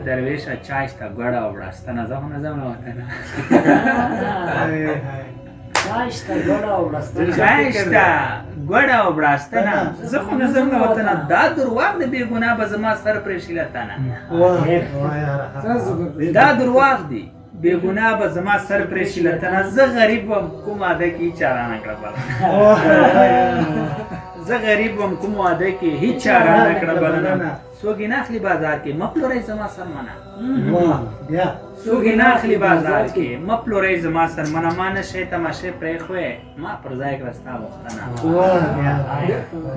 درویشه چای شته ګوډه وړه ستنه زه خو نه ځم له وطنه چای شته ګوډه وړه ستنه چای شته ګوډه وړه ستنه زه خو نه ځم له وطنه دا درواغ دی بېګناه به زما سر پرېښي له تنه دا درواغ دی بېګناه به زما سر پرېښي له تنه زه غریب وم کوم واده کې هېچا رانه کړه بله زه غریب وم کوم واده کې هېچا رانه کړه بلنه څوک یې نه اخلي بازار کې مه پلورئ زما سرمنه څوک یې نه اخلي بازار کې مه پلورئ زما سرمنه ما نشې تماشې پرېښوې ما پر ځای کړه ستا غوښتنه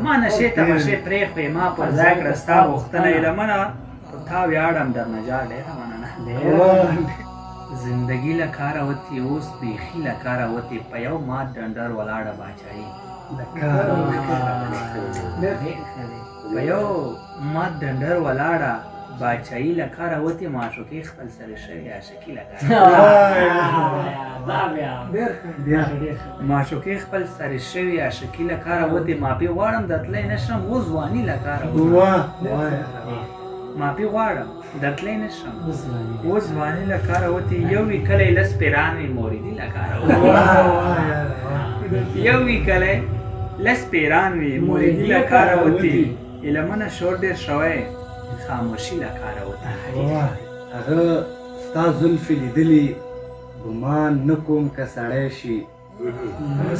ما نشې تماشې پرېښوې ما پر ځای کړه ستا غوښتنه ایلمنه په تا ویاړم درنه جار ډېره مننه زندګي له کاره وتې اوس بیخي له کاره وتې په یو مات ډنډر ولاړه باچایي په یو مات ډنډر ولاړه باچایي له کاره وتې معشوقې خپل سره شوې عاشقي له کاره معشوقې خپل سره شوې عاشقي له کاره وتې ماپې غواړم د تلی نشم اوس ځواني له کاره ماپې غواړم درتلی نشم اوس ځواني له کاره وتې یو وي کلی لس پیران وي موریدي له کاره یو وي کلی لس پیران وي موریدي له کاره وتې ایلمنه شور ډېر شوی خاموشي له کاره وتې هغه ستا زلفې لیدلي ګمان نه کوم که سړی شي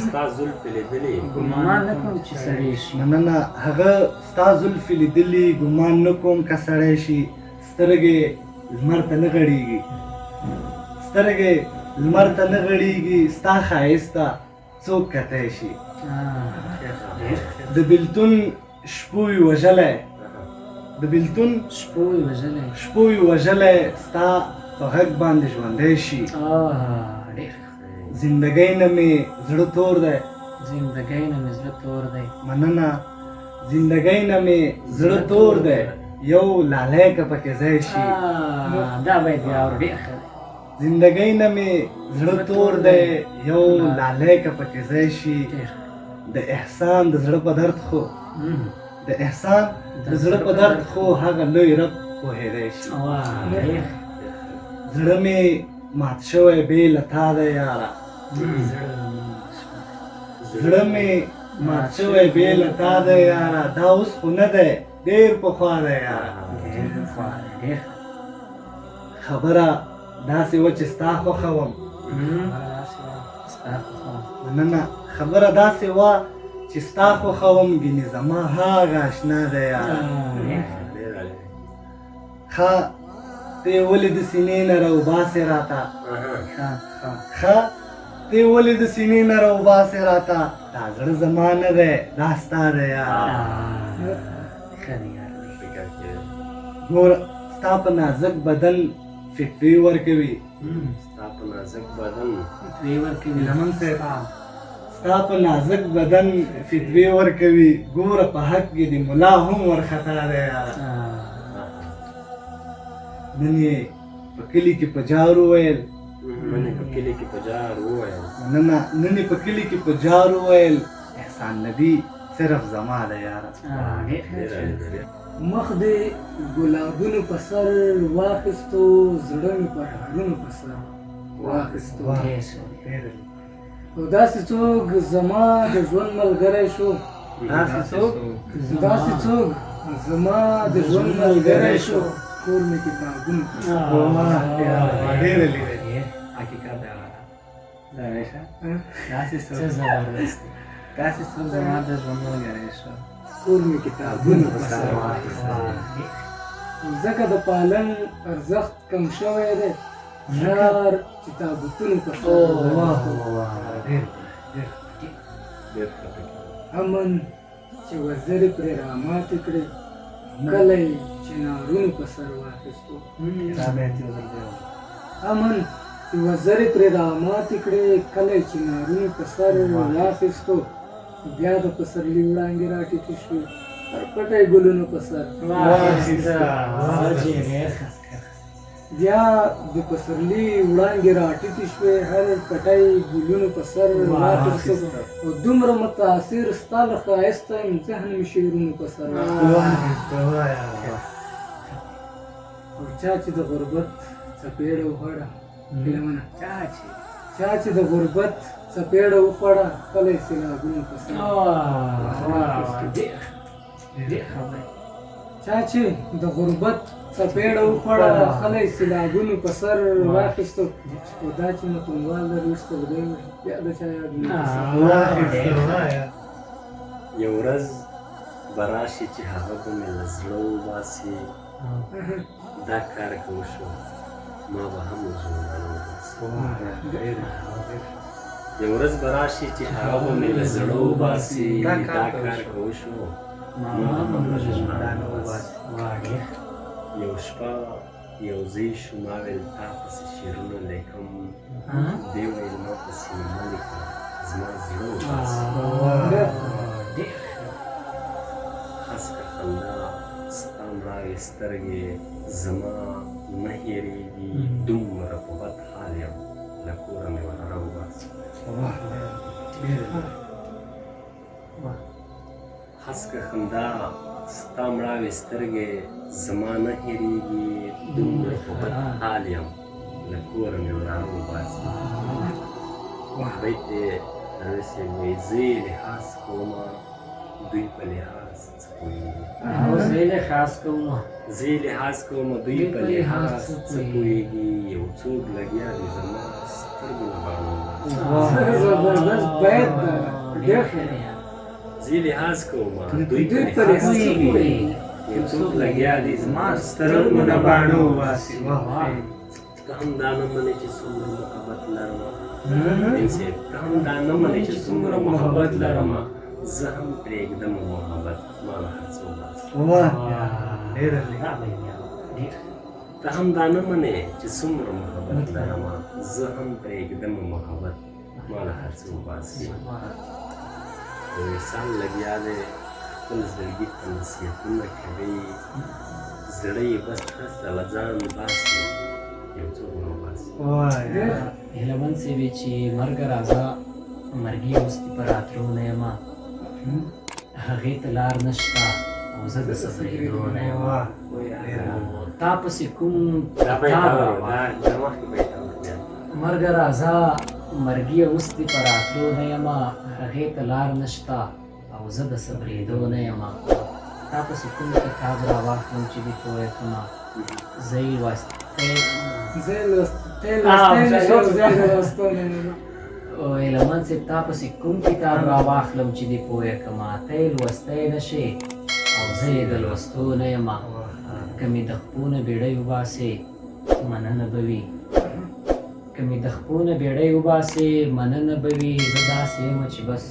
ستا زلفې لیدلي ګمان نه کوم چې سړی شي مننه هغه ستا زلفې لیدلي ګمان نه کوم که سړی شي سترګې لمر ته نه غړېږي سترګې لمر ته نه غړېږي ستا ښایست ته څوک کتی شي د بېلتون شپو یې وژلی د بېلتون شپو یې وژلی ستا په غږ باندې ژوندی شي زندګۍ نه مې زړه تور دی مننه زندګۍ نه مې زړه تور دی یو لالی که پکې ځای شي زندګۍ نه مې زړه تور دی یو لالی که پکې ځای شي د احسان د زړه په درد خو د احسان د زړه په درد خو هغه لوی رب پوهېدی شي زړه مې مات شوی بې له تا دی یاره زړه مې مات شوی بې له تا دی یاره دا اوس خو نه دی ډېر پخوا دی یاره خبره داسې وه چې ستا خوښه وم مننه خبره داسې وه چې ستا خوښه وم ګینې زما هغه اشنا دی یاره ښه ته یې ولې د سینې نه راوباسې راته ښه ته یې ولې د سینې نه راوباسې راته دا زړه زما نه دی دا ستا دی یاره ګوره ستا په نازک بدن فتوې ورکوي ستا په نازک بدن ستا په نازک بدن فتوې ورکوي ګوره په حق کې د ملا هم ورخطا دی یاره نن یې په کلي کې په جار وویل نن یې په کلي کې په جار وویل احسان نبي صرف زما دی یاره مخ دې ګلابونو په سر واخیستو زړه مې په هډونو په سر واخیستو او داسې څوک زما د ژوند ملګری شو داسې څوک زما د ژوند ملګری شو کور مې کتابونو حقیقت دی هغه درویشه داسې څوک زما د ژوند ملګری شو کور مې کتابونو په سر واخیسته ځکه د پالن ارزښت کم شوی دی ژر چې تابوتونو په سر امن چې وزرې پرې راماتې کړې کلی چې نارونو په سر واخیستو امن چې وزرې پرې راماتې کړې کلی چې نارونو په سر واخیستو بیا د پسرلي وړانګې راټیټې شوې هر پټی ګلونو په سر بیا د پسرلي وړانګې راټیټې شوې هر پټی ګلونو په سر واخیستو او دومره متاثر ستا له ښایسته یم ذهن مې شعرونو په سر او چا چې د غربت څپېړه وخوړه فلمونه چاچی چا چې د غربت څپېړه وخوړه خپله یې سېلابونو په سر چا چې د غربت څپېړه وخوړه خپله یې سېلابونو په سر واخیستو او دا چې متونوال لري اوس تلګی وي بیا د چا یاد نه یو ورځ به راشي چې هغه به مې له زړه وباسي دا کار که وشو ما به هم له ژوندانه وباسي یو ورځ به راشي چې هغه به مې له زړه وباسي دا کار که وشو ما به هم له ژوندانه وباسي یو شپه یو ځای شو ما ویل تا پسې شعرونه لیکم دی ویل ما پسې مه لیکه زما زړه وباسي خسکه خندا ستا مړاوې سترګې زما نه هېرېږي دومره په بد حال یم له کوره مې وراره وباسي خسکه خندا ستا مړاوې سترګې زما نه هېرېږي دومره په بد حال یم له کوره مې وراره وباسي بیت یې داسې وایي زه یې لحاظ کومه دوی په لحاظ څه پوهېږي زه یې لحاظ کومه دوی په لحاظ څه پوهېږي یو څوک لګیا دی زما سترګو نه باڼه زبردست بیت ده ډېر ښه دی زه یې لحاظ کومه دوی په لحاظ څه پوهېږي یو څوک لګیا دی زما سترګو نه باڼه وباسي ته هم دا نه منې چې څومره محبت لرم انصاف ته هم دا نه منې چې څومره محبت لرم زه هم پرېږدم محبت ما له هر څه وباسي ته هم دا نه منې چې څومره محبت لرم زه هم پرېږدم محبت ما له هر څه وباسي یو انسان لګیا دی خپل زړګي ته نصیحتونه کوي زړه یې بس هسته له ځان باسي یو څوک نه وباسي هیلمن صاحب چې مرګ راځه مرګي اوس دې په راتلو نه یم هغې ته لار نشته او زه د سفرېدو نه یم تا پسې کوم کتاب راوړه مرګ راځه مرګي اوس دې په راتلو نه یم هغې ته لار نشته او زه د سفرېدو نه یم تا پسې کوم کتاب راواخلم چې دې پوه کړمه زه یې هیلمن صاحب تا پسې کوم کتاب راواخلم چې دې پوه کړمه ته یې لوستی نه شې او زه یې د لوستو نه یم که مې د خپو نه بیړۍ وباسې مننه به وي که مې د خپو نه بیړۍ وباسې مننه به وي زه داسې یم چې بس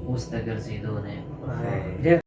اوس د ګرځېدو نه یم